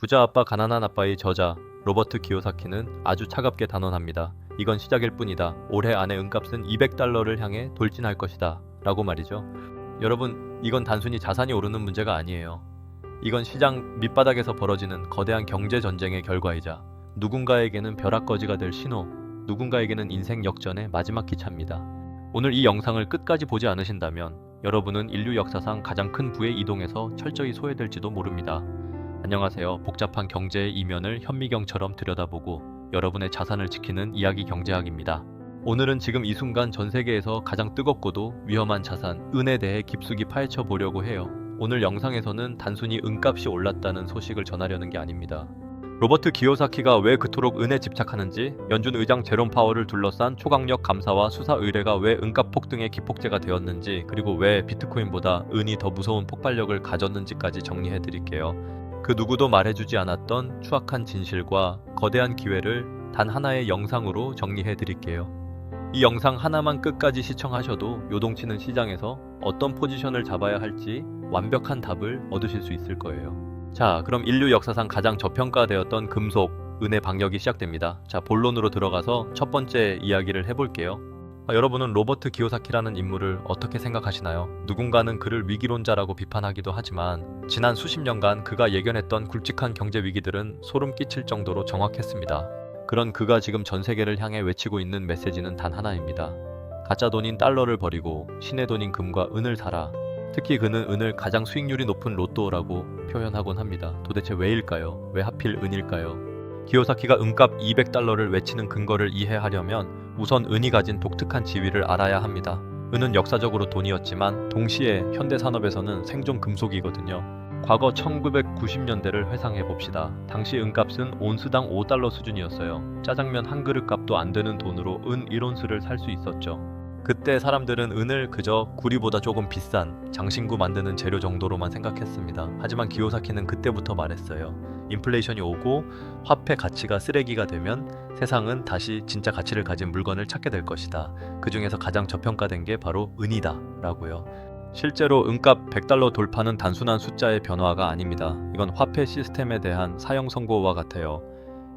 부자 아빠 가난한 아빠의 저자 로버트 기요사키는 아주 차갑게 단언합니다. 이건 시작일 뿐이다. 올해 안에 은값은 200달러를 향해 돌진할 것이다. 라고 말이죠. 여러분, 이건 단순히 자산이 오르는 문제가 아니에요. 이건 시장 밑바닥에서 벌어지는 거대한 경제 전쟁의 결과이자 누군가에게는 벼락거지가 될 신호, 누군가에게는 인생 역전의 마지막 기차입니다. 오늘 이 영상을 끝까지 보지 않으신다면 여러분은 인류 역사상 가장 큰 부의 이동에서 철저히 소외될지도 모릅니다. 안녕하세요. 복잡한 경제의 이면을 현미경처럼 들여다보고 여러분의 자산을 지키는 이야기 경제학입니다. 오늘은 지금 이 순간 전 세계에서 가장 뜨겁고도 위험한 자산, 은에 대해 깊숙이 파헤쳐 보려고 해요. 오늘 영상에서는 단순히 은값이 올랐다는 소식을 전하려는 게 아닙니다. 로버트 기요사키가 왜 그토록 은에 집착하는지, 연준 의장 제롬 파월을 둘러싼 초강력 감사와 수사 의뢰가 왜 은값 폭등의 기폭제가 되었는지, 그리고 왜 비트코인보다 은이 더 무서운 폭발력을 가졌는지까지 정리해 드릴게요. 그 누구도 말해주지 않았던 추악한 진실과 거대한 기회를 단 하나의 영상으로 정리해 드릴게요. 이 영상 하나만 끝까지 시청하셔도 요동치는 시장에서 어떤 포지션을 잡아야 할지 완벽한 답을 얻으실 수 있을 거예요. 자, 그럼 인류 역사상 가장 저평가되었던 금속, 은의 방역이 시작됩니다. 자, 본론으로 들어가서 첫 번째 이야기를 해볼게요. 여러분은 로버트 기요사키라는 인물을 어떻게 생각하시나요? 누군가는 그를 위기론자라고 비판하기도 하지만 지난 수십 년간 그가 예견했던 굵직한 경제 위기들은 소름 끼칠 정도로 정확했습니다. 그런 그가 지금 전 세계를 향해 외치고 있는 메시지는 단 하나입니다. 가짜 돈인 달러를 버리고 신의 돈인 금과 은을 사라. 특히 그는 은을 가장 수익률이 높은 로또라고 표현하곤 합니다. 도대체 왜일까요? 왜 하필 은일까요? 기요사키가 은값 200달러를 외치는 근거를 이해하려면 우선 은이 가진 독특한 지위를 알아야 합니다. 은은 역사적으로 돈이었지만 동시에 현대산업에서는 생존 금속이거든요. 과거 1990년대를 회상해 봅시다. 당시 은값은 온스당 5달러 수준이었어요. 짜장면 한 그릇 값도 안 되는 돈으로 은 1온스를 살 수 있었죠. 그때 사람들은 은을 그저 구리보다 조금 비싼 장신구 만드는 재료 정도로만 생각했습니다. 하지만 기요사키는 그때부터 말했어요. 인플레이션이 오고 화폐 가치가 쓰레기가 되면 세상은 다시 진짜 가치를 가진 물건을 찾게 될 것이다. 그 중에서 가장 저평가된 게 바로 은이다 라고요. 실제로 은값 100달러 돌파는 단순한 숫자의 변화가 아닙니다. 이건 화폐 시스템에 대한 사형 선고와 같아요.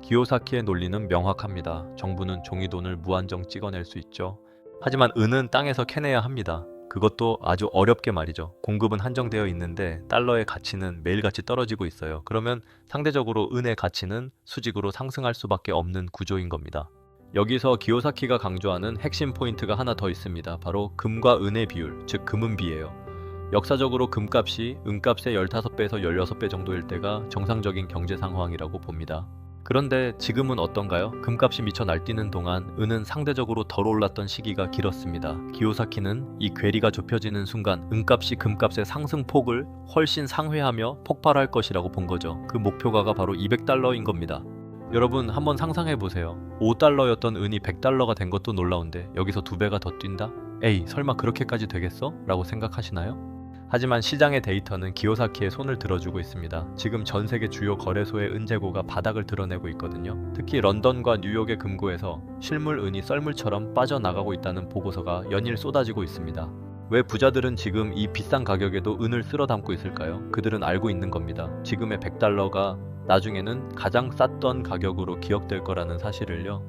기요사키의 논리는 명확합니다. 정부는 종이돈을 무한정 찍어낼 수 있죠. 하지만 은은 땅에서 캐내야 합니다. 그것도 아주 어렵게 말이죠. 공급은 한정되어 있는데 달러의 가치는 매일같이 떨어지고 있어요. 그러면 상대적으로 은의 가치는 수직으로 상승할 수밖에 없는 구조인 겁니다. 여기서 기요사키가 강조하는 핵심 포인트가 하나 더 있습니다. 바로 금과 은의 비율, 즉 금은비예요. 역사적으로 금값이 은값의 15배에서 16배 정도일 때가 정상적인 경제 상황이라고 봅니다. 그런데 지금은 어떤가요? 금값이 미쳐 날뛰는 동안 은은 상대적으로 덜 올랐던 시기가 길었습니다. 기요사키는 이 괴리가 좁혀지는 순간 은값이 금값의 상승폭을 훨씬 상회하며 폭발할 것이라고 본 거죠. 그 목표가가 바로 200달러인 겁니다. 여러분 한번 상상해보세요. 5달러였던 은이 100달러가 된 것도 놀라운데 여기서 2배가 더 뛴다? 에이, 설마 그렇게까지 되겠어? 라고 생각하시나요? 하지만 시장의 데이터는 기요사키의 손을 들어주고 있습니다. 지금 전 세계 주요 거래소의 은 재고가 바닥을 드러내고 있거든요. 특히 런던과 뉴욕의 금고에서 실물 은이 썰물처럼 빠져나가고 있다는 보고서가 연일 쏟아지고 있습니다. 왜 부자들은 지금 이 비싼 가격에도 은을 쓸어 담고 있을까요? 그들은 알고 있는 겁니다. 지금의 100달러가 나중에는 가장 쌌던 가격으로 기억될 거라는 사실을요.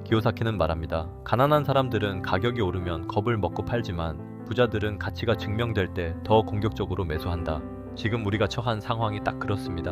기요사키는 말합니다. 가난한 사람들은 가격이 오르면 겁을 먹고 팔지만 부자들은 가치가 증명될 때 더 공격적으로 매수한다. 지금 우리가 처한 상황이 딱 그렇습니다.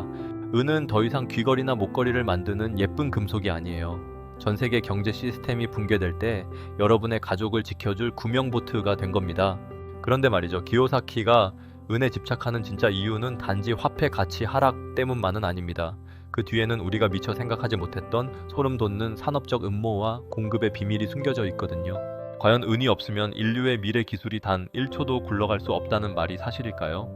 은은 더 이상 귀걸이나 목걸이를 만드는 예쁜 금속이 아니에요. 전 세계 경제 시스템이 붕괴될 때 여러분의 가족을 지켜줄 구명보트가 된 겁니다. 그런데 말이죠. 기요사키가 은에 집착하는 진짜 이유는 단지 화폐 가치 하락 때문만은 아닙니다. 그 뒤에는 우리가 미처 생각하지 못했던 소름 돋는 산업적 음모와 공급의 비밀이 숨겨져 있거든요. 과연 은이 없으면 인류의 미래 기술이 단 1초도 굴러갈 수 없다는 말이 사실일까요?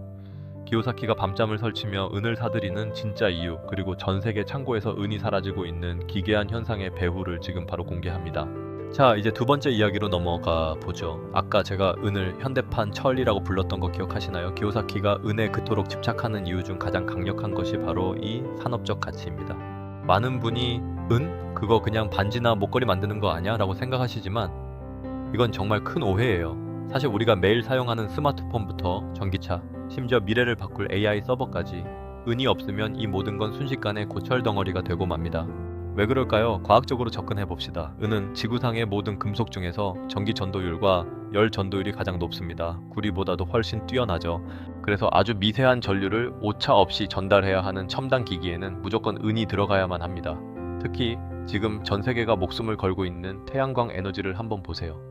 기요사키가 밤잠을 설치며 은을 사들이는 진짜 이유, 그리고 전 세계 창고에서 은이 사라지고 있는 기괴한 현상의 배후를 지금 바로 공개합니다. 자, 이제 두 번째 이야기로 넘어가 보죠. 아까 제가 은을 현대판 철이라고 불렀던 거 기억하시나요? 기요사키가 은에 그토록 집착하는 이유 중 가장 강력한 것이 바로 이 산업적 가치입니다. 많은 분이 은? 그거 그냥 반지나 목걸이 만드는 거 아니야? 라고 생각하시지만 이건 정말 큰 오해예요. 사실 우리가 매일 사용하는 스마트폰부터 전기차, 심지어 미래를 바꿀 AI 서버까지 은이 없으면 이 모든 건 순식간에 고철 덩어리가 되고 맙니다. 왜 그럴까요? 과학적으로 접근해 봅시다. 은은 지구상의 모든 금속 중에서 전기 전도율과 열 전도율이 가장 높습니다. 구리보다도 훨씬 뛰어나죠. 그래서 아주 미세한 전류를 오차 없이 전달해야 하는 첨단 기기에는 무조건 은이 들어가야만 합니다. 특히 지금 전 세계가 목숨을 걸고 있는 태양광 에너지를 한번 보세요.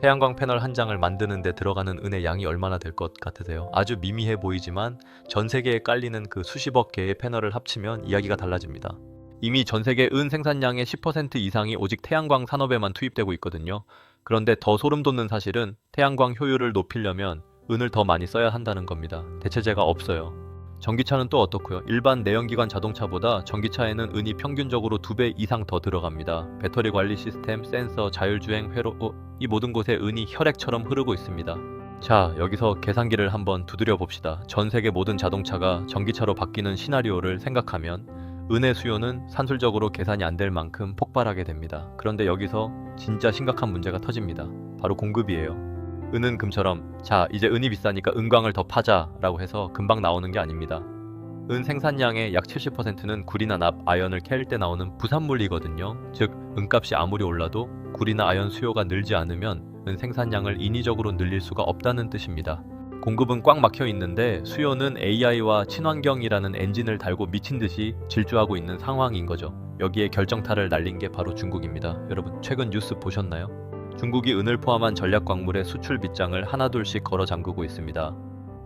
태양광 패널 한 장을 만드는 데 들어가는 은의 양이 얼마나 될 것 같으세요? 아주 미미해 보이지만 전 세계에 깔리는 그 수십억 개의 패널을 합치면 이야기가 달라집니다. 이미 전 세계 은 생산량의 10% 이상이 오직 태양광 산업에만 투입되고 있거든요. 그런데 더 소름 돋는 사실은 태양광 효율을 높이려면 은을 더 많이 써야 한다는 겁니다. 대체제가 없어요. 전기차는 또 어떻고요? 일반 내연기관 자동차보다 전기차에는 은이 평균적으로 2배 이상 더 들어갑니다. 배터리 관리 시스템, 센서, 자율주행, 회로, 이 모든 곳에 은이 혈액처럼 흐르고 있습니다. 자, 여기서 계산기를 한번 두드려 봅시다. 전 세계 모든 자동차가 전기차로 바뀌는 시나리오를 생각하면 은의 수요는 산술적으로 계산이 안 될 만큼 폭발하게 됩니다. 그런데 여기서 진짜 심각한 문제가 터집니다. 바로 공급이에요. 은은 금처럼 자, 이제 은이 비싸니까 은광을 더 파자 라고 해서 금방 나오는 게 아닙니다. 은 생산량의 약 70%는 구리나 납, 아연을 캘 때 나오는 부산물이거든요. 즉, 은값이 아무리 올라도 구리나 아연 수요가 늘지 않으면 은 생산량을 인위적으로 늘릴 수가 없다는 뜻입니다. 공급은 꽉 막혀 있는데 수요는 AI와 친환경이라는 엔진을 달고 미친 듯이 질주하고 있는 상황인 거죠. 여기에 결정타를 날린 게 바로 중국입니다. 여러분, 최근 뉴스 보셨나요? 중국이 은을 포함한 전략 광물의 수출 빗장을 하나둘씩 걸어 잠그고 있습니다.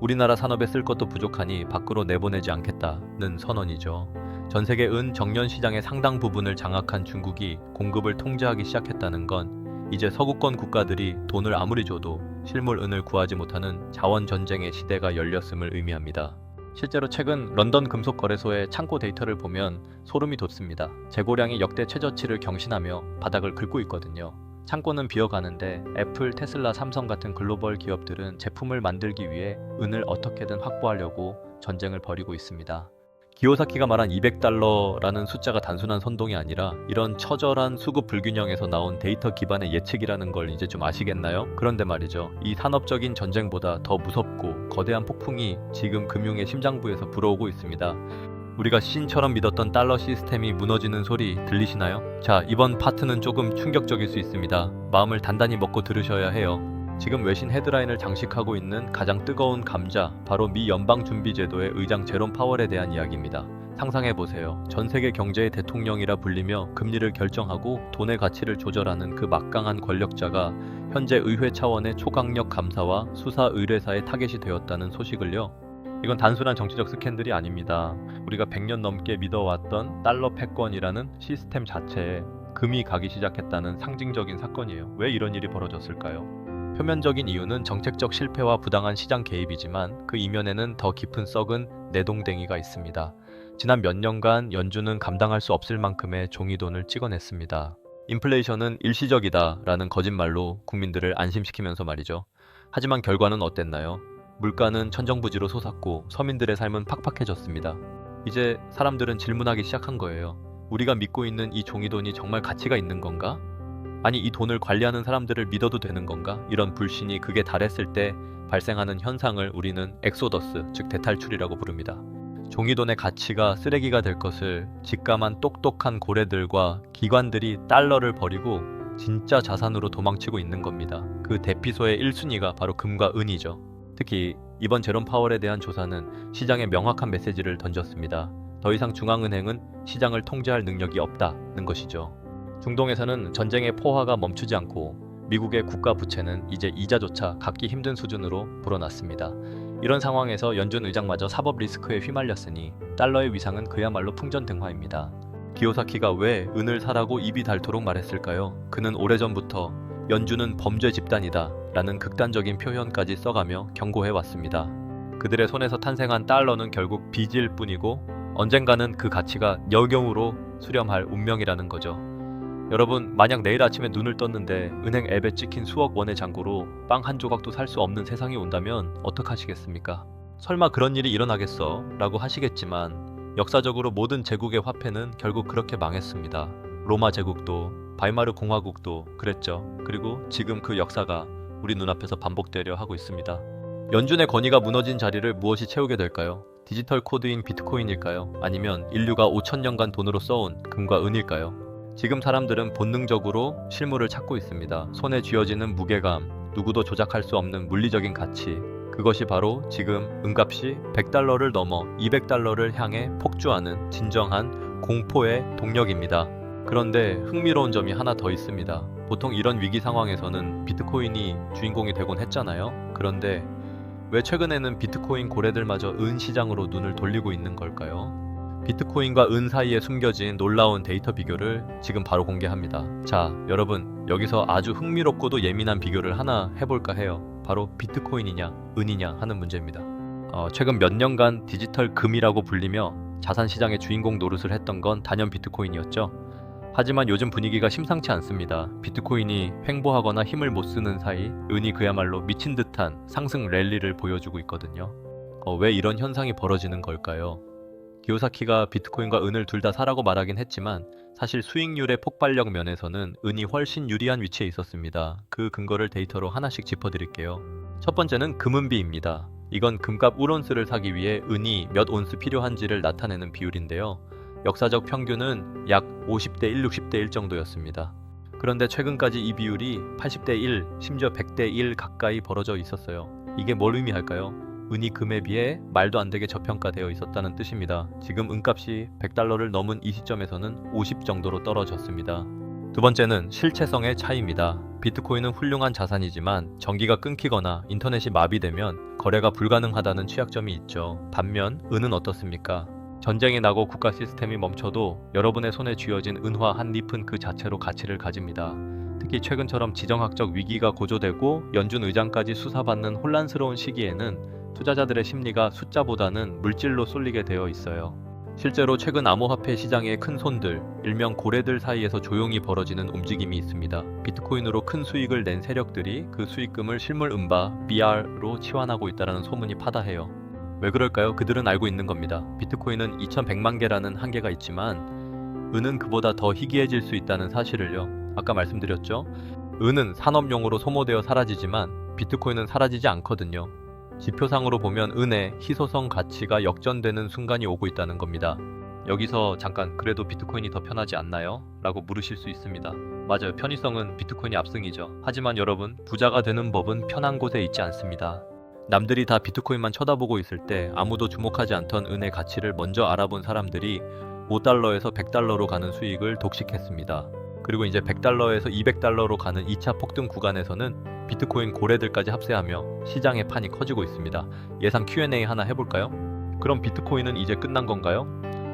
우리나라 산업에 쓸 것도 부족하니 밖으로 내보내지 않겠다는 선언이죠. 전 세계 은 정년 시장의 상당 부분을 장악한 중국이 공급을 통제하기 시작했다는 건 이제 서구권 국가들이 돈을 아무리 줘도 실물 은을 구하지 못하는 자원 전쟁의 시대가 열렸음을 의미합니다. 실제로 최근 런던 금속 거래소의 창고 데이터를 보면 소름이 돋습니다. 재고량이 역대 최저치를 경신하며 바닥을 긁고 있거든요. 창고는 비어가는데 애플, 테슬라, 삼성 같은 글로벌 기업들은 제품을 만들기 위해 은을 어떻게든 확보하려고 전쟁을 벌이고 있습니다. 기요사키가 말한 200달러라는 숫자가 단순한 선동이 아니라 이런 처절한 수급 불균형에서 나온 데이터 기반의 예측이라는 걸 이제 좀 아시겠나요? 그런데 말이죠. 이 산업적인 전쟁보다 더 무섭고 거대한 폭풍이 지금 금융의 심장부에서 불어오고 있습니다. 우리가 신처럼 믿었던 달러 시스템이 무너지는 소리 들리시나요? 자, 이번 파트는 조금 충격적일 수 있습니다. 마음을 단단히 먹고 들으셔야 해요. 지금 외신 헤드라인을 장식하고 있는 가장 뜨거운 감자, 바로 미 연방준비제도의 의장 제롬 파월에 대한 이야기입니다. 상상해보세요. 전 세계 경제의 대통령이라 불리며 금리를 결정하고 돈의 가치를 조절하는 그 막강한 권력자가 현재 의회 차원의 초강력 감사와 수사 의뢰사의 타겟이 되었다는 소식을요. 이건 단순한 정치적 스캔들이 아닙니다. 우리가 100년 넘게 믿어왔던 달러 패권이라는 시스템 자체에 금이 가기 시작했다는 상징적인 사건이에요. 왜 이런 일이 벌어졌을까요? 표면적인 이유는 정책적 실패와 부당한 시장 개입이지만 그 이면에는 더 깊은 썩은 내동댕이가 있습니다. 지난 몇 년간 연준은 감당할 수 없을 만큼의 종이돈을 찍어냈습니다. 인플레이션은 일시적이다 라는 거짓말로 국민들을 안심시키면서 말이죠. 하지만 결과는 어땠나요? 물가는 천정부지로 솟았고 서민들의 삶은 팍팍해졌습니다. 이제 사람들은 질문하기 시작한 거예요. 우리가 믿고 있는 이 종이돈이 정말 가치가 있는 건가? 아니, 이 돈을 관리하는 사람들을 믿어도 되는 건가? 이런 불신이 극에 달했을 때 발생하는 현상을 우리는 엑소더스, 즉 대탈출이라고 부릅니다. 종이돈의 가치가 쓰레기가 될 것을 직감한 똑똑한 고래들과 기관들이 달러를 버리고 진짜 자산으로 도망치고 있는 겁니다. 그 대피소의 1순위가 바로 금과 은이죠. 특히 이번 제롬 파월에 대한 조사는 시장에 명확한 메시지를 던졌습니다. 더 이상 중앙은행은 시장을 통제할 능력이 없다는 것이죠. 중동에서는 전쟁의 포화가 멈추지 않고 미국의 국가 부채는 이제 이자조차 갚기 힘든 수준으로 불어났습니다. 이런 상황에서 연준 의장마저 사법 리스크에 휘말렸으니 달러의 위상은 그야말로 풍전등화입니다. 기요사키가 왜 은을 사라고 입이 닳도록 말했을까요? 그는 오래전부터 연준은 범죄 집단이다 라는 극단적인 표현까지 써가며 경고해왔습니다. 그들의 손에서 탄생한 달러는 결국 빚일 뿐이고 언젠가는 그 가치가 역용으로 수렴할 운명이라는 거죠. 여러분, 만약 내일 아침에 눈을 떴는데 은행 앱에 찍힌 수억 원의 잔고로 빵 한 조각도 살 수 없는 세상이 온다면 어떡하시겠습니까? 설마 그런 일이 일어나겠어? 라고 하시겠지만 역사적으로 모든 제국의 화폐는 결국 그렇게 망했습니다. 로마 제국도 바이마르 공화국도 그랬죠. 그리고 지금 그 역사가 우리 눈앞에서 반복되려 하고 있습니다. 연준의 권위가 무너진 자리를 무엇이 채우게 될까요? 디지털 코드인 비트코인일까요? 아니면 인류가 5,000년간 돈으로 써온 금과 은일까요? 지금 사람들은 본능적으로 실물을 찾고 있습니다. 손에 쥐어지는 무게감, 누구도 조작할 수 없는 물리적인 가치, 그것이 바로 지금 은값이 100달러를 넘어 200달러를 향해 폭주하는 진정한 공포의 동력입니다. 그런데 흥미로운 점이 하나 더 있습니다. 보통 이런 위기 상황에서는 비트코인이 주인공이 되곤 했잖아요. 그런데 왜 최근에는 비트코인 고래들마저 은 시장으로 눈을 돌리고 있는 걸까요? 비트코인과 은 사이에 숨겨진 놀라운 데이터 비교를 지금 바로 공개합니다. 자, 여러분, 여기서 아주 흥미롭고도 예민한 비교를 하나 해볼까 해요. 바로 비트코인이냐, 은이냐 하는 문제입니다. 최근 몇 년간 디지털 금이라고 불리며 자산 시장의 주인공 노릇을 했던 건 단연 비트코인이었죠. 하지만 요즘 분위기가 심상치 않습니다. 비트코인이 횡보하거나 힘을 못 쓰는 사이 은이 그야말로 미친 듯한 상승 랠리를 보여주고 있거든요. 왜 이런 현상이 벌어지는 걸까요? 기요사키가 비트코인과 은을 둘 다 사라고 말하긴 했지만 사실 수익률의 폭발력 면에서는 은이 훨씬 유리한 위치에 있었습니다. 그 근거를 데이터로 하나씩 짚어드릴게요. 첫 번째는 금은비입니다. 이건 금값 1온스를 사기 위해 은이 몇 온스 필요한지를 나타내는 비율인데요. 역사적 평균은 약 50대 1, 60대 1 정도였습니다. 그런데 최근까지 이 비율이 80대 1, 심지어 100대 1 가까이 벌어져 있었어요. 이게 뭘 의미할까요? 은이 금에 비해 말도 안 되게 저평가되어 있었다는 뜻입니다. 지금 은값이 100달러를 넘은 이 시점에서는 50 정도로 떨어졌습니다. 두 번째는 실체성의 차이입니다. 비트코인은 훌륭한 자산이지만 전기가 끊기거나 인터넷이 마비되면 거래가 불가능하다는 취약점이 있죠. 반면 은은 어떻습니까? 전쟁이 나고 국가 시스템이 멈춰도 여러분의 손에 쥐어진 은화 한 잎은 그 자체로 가치를 가집니다. 특히 최근처럼 지정학적 위기가 고조되고 연준 의장까지 수사받는 혼란스러운 시기에는 투자자들의 심리가 숫자보다는 물질로 쏠리게 되어 있어요. 실제로 최근 암호화폐 시장의 큰 손들, 일명 고래들 사이에서 조용히 벌어지는 움직임이 있습니다. 비트코인으로 큰 수익을 낸 세력들이 그 수익금을 실물 은바, BR로 치환하고 있다는 소문이 파다해요. 왜 그럴까요? 그들은 알고 있는 겁니다. 비트코인은 2100만 개라는 한계가 있지만 은은 그보다 더 희귀해질 수 있다는 사실을요. 아까 말씀드렸죠? 은은 산업용으로 소모되어 사라지지만 비트코인은 사라지지 않거든요. 지표상으로 보면 은의 희소성 가치가 역전되는 순간이 오고 있다는 겁니다. 여기서 잠깐 그래도 비트코인이 더 편하지 않나요? 라고 물으실 수 있습니다. 맞아요. 편의성은 비트코인이 압승이죠. 하지만 여러분, 부자가 되는 법은 편한 곳에 있지 않습니다. 남들이 다 비트코인만 쳐다보고 있을 때 아무도 주목하지 않던 은의 가치를 먼저 알아본 사람들이 5달러에서 100달러로 가는 수익을 독식했습니다. 그리고 이제 100달러에서 200달러로 가는 2차 폭등 구간에서는 비트코인 고래들까지 합세하며 시장의 판이 커지고 있습니다. 예상 Q&A 하나 해볼까요? 그럼 비트코인은 이제 끝난 건가요?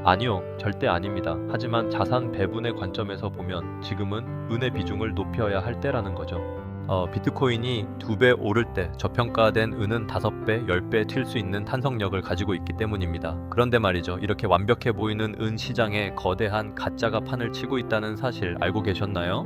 아니요, 절대 아닙니다. 하지만 자산 배분의 관점에서 보면 지금은 은의 비중을 높여야 할 때라는 거죠. 비트코인이 2배 오를 때 저평가된 은은 5배, 10배 튈 수 있는 탄성력을 가지고 있기 때문입니다. 그런데 말이죠. 이렇게 완벽해 보이는 은 시장에 거대한 가짜가 판을 치고 있다는 사실 알고 계셨나요?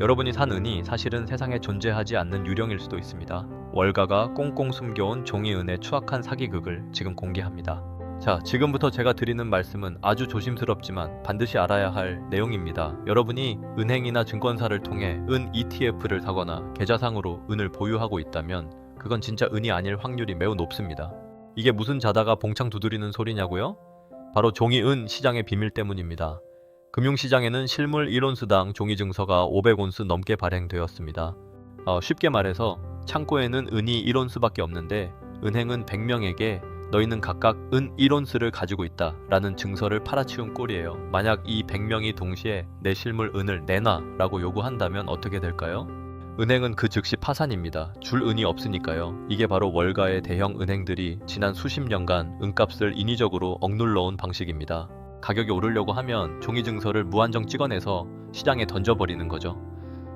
여러분이 산 은이 사실은 세상에 존재하지 않는 유령일 수도 있습니다. 월가가 꽁꽁 숨겨온 종이은의 추악한 사기극을 지금 공개합니다. 자, 지금부터 제가 드리는 말씀은 아주 조심스럽지만 반드시 알아야 할 내용입니다. 여러분이 은행이나 증권사를 통해 은 ETF를 사거나 계좌상으로 은을 보유하고 있다면 그건 진짜 은이 아닐 확률이 매우 높습니다. 이게 무슨 자다가 봉창 두드리는 소리냐고요? 바로 종이은 시장의 비밀 때문입니다. 금융시장에는 실물 1온스당 종이증서가 500온스 넘게 발행되었습니다. 쉽게 말해서 창고에는 은이 1온스밖에 없는데 은행은 100명에게 너희는 각각 은 1온스를 가지고 있다 라는 증서를 팔아치운 꼴이에요. 만약 이 100명이 동시에 내 실물 은을 내놔 라고 요구한다면 어떻게 될까요? 은행은 그 즉시 파산입니다. 줄 은이 없으니까요. 이게 바로 월가의 대형 은행들이 지난 수십 년간 은값을 인위적으로 억눌러온 방식입니다. 가격이 오르려고 하면 종이증서를 무한정 찍어내서 시장에 던져버리는 거죠.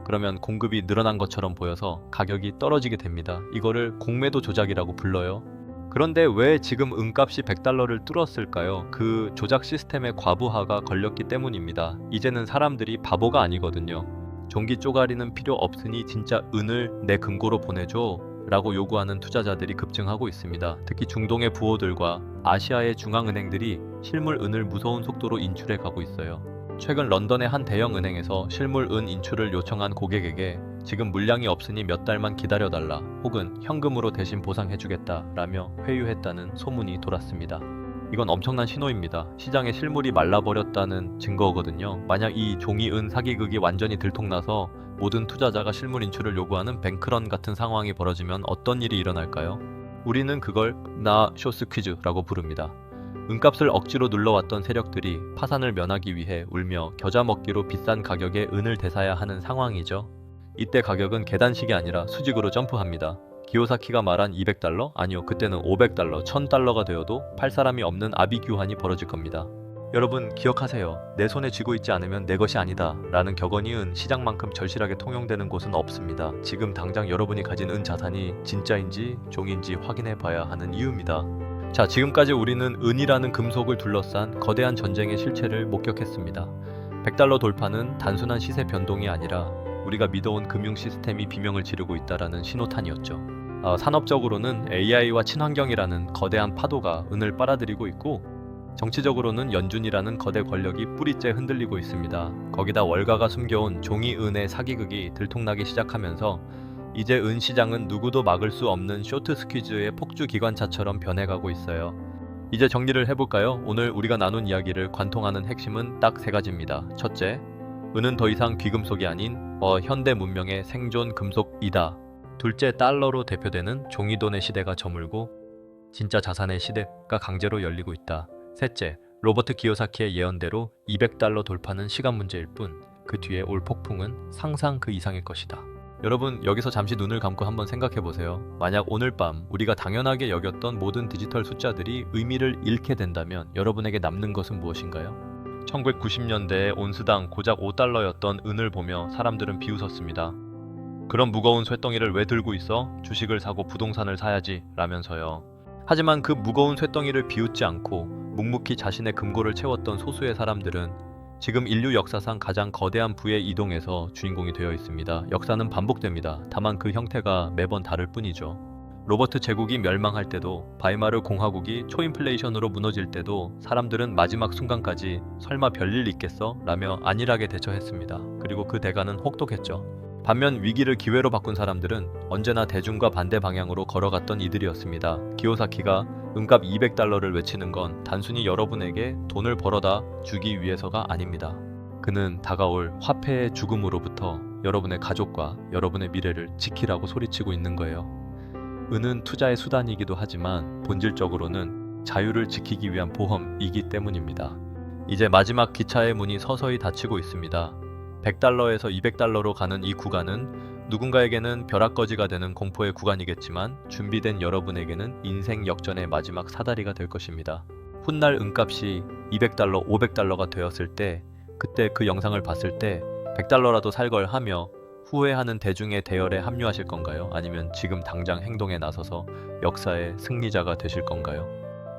그러면 공급이 늘어난 것처럼 보여서 가격이 떨어지게 됩니다. 이거를 공매도 조작이라고 불러요. 그런데 왜 지금 은값이 100달러를 뚫었을까요? 그 조작 시스템의 과부하가 걸렸기 때문입니다. 이제는 사람들이 바보가 아니거든요. 종기 쪼가리는 필요 없으니 진짜 은을 내 금고로 보내줘 라고 요구하는 투자자들이 급증하고 있습니다. 특히 중동의 부호들과 아시아의 중앙은행들이 실물 은을 무서운 속도로 인출해 가고 있어요. 최근 런던의 한 대형 은행에서 실물 은 인출을 요청한 고객에게 지금 물량이 없으니 몇 달만 기다려달라 혹은 현금으로 대신 보상해주겠다 라며 회유했다는 소문이 돌았습니다. 이건 엄청난 신호입니다. 시장에 실물이 말라버렸다는 증거거든요. 만약 이 종이은 사기극이 완전히 들통나서 모든 투자자가 실물 인출을 요구하는 뱅크런 같은 상황이 벌어지면 어떤 일이 일어날까요? 우리는 그걸 쇼스 퀴즈라고 부릅니다. 은값을 억지로 눌러왔던 세력들이 파산을 면하기 위해 울며 겨자 먹기로 비싼 가격에 은을 대사야 하는 상황이죠. 이때 가격은 계단식이 아니라 수직으로 점프합니다. 기요사키가 말한 200달러? 아니요, 그때는 500달러, 1000달러가 되어도 팔 사람이 없는 아비규환이 벌어질 겁니다. 여러분 기억하세요. 내 손에 쥐고 있지 않으면 내 것이 아니다 라는 격언이 은 시장만큼 절실하게 통용되는 곳은 없습니다. 지금 당장 여러분이 가진 은 자산이 진짜인지 종인지 확인해 봐야 하는 이유입니다. 자, 지금까지 우리는 은이라는 금속을 둘러싼 거대한 전쟁의 실체를 목격했습니다. 100달러 돌파는 단순한 시세 변동이 아니라 우리가 믿어온 금융 시스템이 비명을 지르고 있다라는 신호탄이었죠. 산업적으로는 AI와 친환경이라는 거대한 파도가 은을 빨아들이고 있고, 정치적으로는 연준이라는 거대 권력이 뿌리째 흔들리고 있습니다. 거기다 월가가 숨겨온 종이은의 사기극이 들통나기 시작하면서 이제 은 시장은 누구도 막을 수 없는 쇼트 스퀴즈의 폭주 기관차처럼 변해가고 있어요. 이제 정리를 해볼까요? 오늘 우리가 나눈 이야기를 관통하는 핵심은 딱 세 가지입니다. 첫째, 은은 더 이상 귀금속이 아닌 현대 문명의 생존 금속이다. 둘째, 달러로 대표되는 종이돈의 시대가 저물고 진짜 자산의 시대가 강제로 열리고 있다. 셋째, 로버트 기요사키의 예언대로 200달러 돌파는 시간 문제일 뿐 그 뒤에 올 폭풍은 상상 그 이상일 것이다. 여러분, 여기서 잠시 눈을 감고 한번 생각해보세요. 만약 오늘 밤 우리가 당연하게 여겼던 모든 디지털 숫자들이 의미를 잃게 된다면 여러분에게 남는 것은 무엇인가요? 1990년대에 온스당 고작 5달러였던 은을 보며 사람들은 비웃었습니다. 그런 무거운 쇳덩이를 왜 들고 있어? 주식을 사고 부동산을 사야지 라면서요. 하지만 그 무거운 쇳덩이를 비웃지 않고 묵묵히 자신의 금고를 채웠던 소수의 사람들은 지금 인류 역사상 가장 거대한 부의 이동에서 주인공이 되어 있습니다. 역사는 반복됩니다. 다만 그 형태가 매번 다를 뿐이죠. 로버트 제국이 멸망할 때도, 바이마르 공화국이 초인플레이션으로 무너질 때도 사람들은 마지막 순간까지 설마 별일 있겠어? 라며 안일하게 대처했습니다. 그리고 그 대가는 혹독했죠. 반면 위기를 기회로 바꾼 사람들은 언제나 대중과 반대 방향으로 걸어갔던 이들이었습니다. 기요사키가 은값 200달러를 외치는 건 단순히 여러분에게 돈을 벌어다 주기 위해서가 아닙니다. 그는 다가올 화폐의 죽음으로부터 여러분의 가족과 여러분의 미래를 지키라고 소리치고 있는 거예요. 은은 투자의 수단이기도 하지만 본질적으로는 자유를 지키기 위한 보험이기 때문입니다. 이제 마지막 기차의 문이 서서히 닫히고 있습니다. 100달러에서 200달러로 가는 이 구간은 누군가에게는 벼락거지가 되는 공포의 구간이겠지만 준비된 여러분에게는 인생 역전의 마지막 사다리가 될 것입니다. 훗날 은값이 200달러, 500달러가 되었을 때, 그때 그 영상을 봤을 때 100달러라도 살 걸 하며 후회하는 대중의 대열에 합류하실 건가요? 아니면 지금 당장 행동에 나서서 역사의 승리자가 되실 건가요?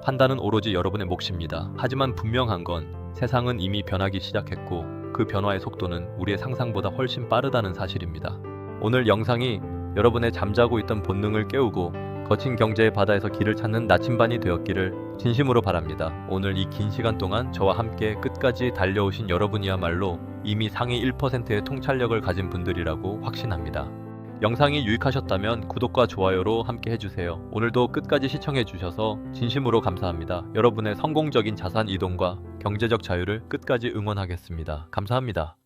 판단은 오로지 여러분의 몫입니다. 하지만 분명한 건 세상은 이미 변하기 시작했고 그 변화의 속도는 우리의 상상보다 훨씬 빠르다는 사실입니다. 오늘 영상이 여러분의 잠자고 있던 본능을 깨우고 거친 경제의 바다에서 길을 찾는 나침반이 되었기를 진심으로 바랍니다. 오늘 이 긴 시간 동안 저와 함께 끝까지 달려오신 여러분이야말로 이미 상위 1%의 통찰력을 가진 분들이라고 확신합니다. 영상이 유익하셨다면 구독과 좋아요로 함께 해주세요. 오늘도 끝까지 시청해주셔서 진심으로 감사합니다. 여러분의 성공적인 자산 이동과 경제적 자유를 끝까지 응원하겠습니다. 감사합니다.